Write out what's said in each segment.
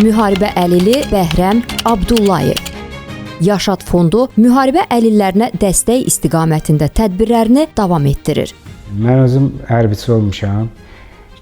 müharibə əlili Bəhrəm Abdullayev. Yaşad fondu müharibə əlillərinə dəstək istiqamətində tədbirlərini davam etdirir. Mən özüm hərbiçi olmuşam.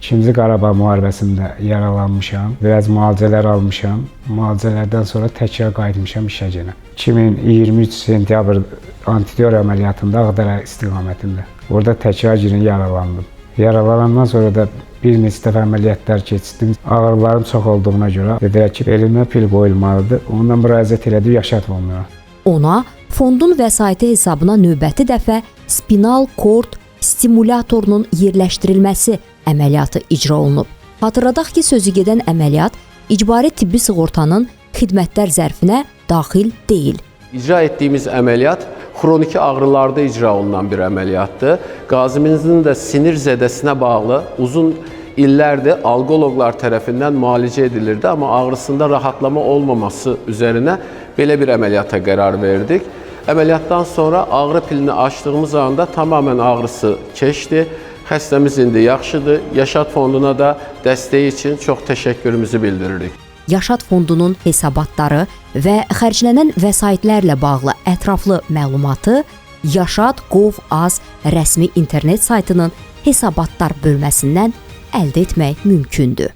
2-ci Qarabağ müharibəsində yaralanmışam. Biraz müalicələr almışam. Müalicələrdən sonra təkrar qayıtmışam işə yenə. 2023 sentyabr antiterror əməliyyatında Ağdərə istiqamətində. Orada təkrar yenə yaralandım. Yaralanandan sonra da bir neçə dəfə əməliyyatlar keçdim. Ağrılarım çox olduğuna görə dedilər ki, elimə pil qoyulmalıdır. Ondan müraciət elədim Yaşad fonduna. Ona fondun vəsaiti hesabına növbəti dəfə spinal kord stimulatorunun yerləşdirilməsi əməliyyatı icra olunub. Xatırladaq ki, sözü gedən əməliyyat icbari tibbi sığortanın xidmətlər zərfinə daxil deyil. İcra etdiyimiz əməliyyat xroniki ağrılarda icra olunan bir əməliyyatdır. Qazimizin də sinir zədəsinə bağlı uzun illərdir alqoloqlar tərəfindən müalicə edilirdi, amma ağrısında rahatlama olmaması üzərinə belə bir əməliyyata qərar verdik. Əməliyyatdan sonra ağrı pilini açdığımız anda tamamən ağrısı keçdi. Xəstəmiz indi yaxşıdır. Yaşad fonduna da dəstəyi üçün çox təşəkkürümüzü bildiririk. Yaşad fondunun hesabatları və xərclənən vəsaitlərlə bağlı ətraflı məlumatı yaşad.gov.az rəsmi internet saytının hesabatlar bölməsindən əldə etmək mümkündür.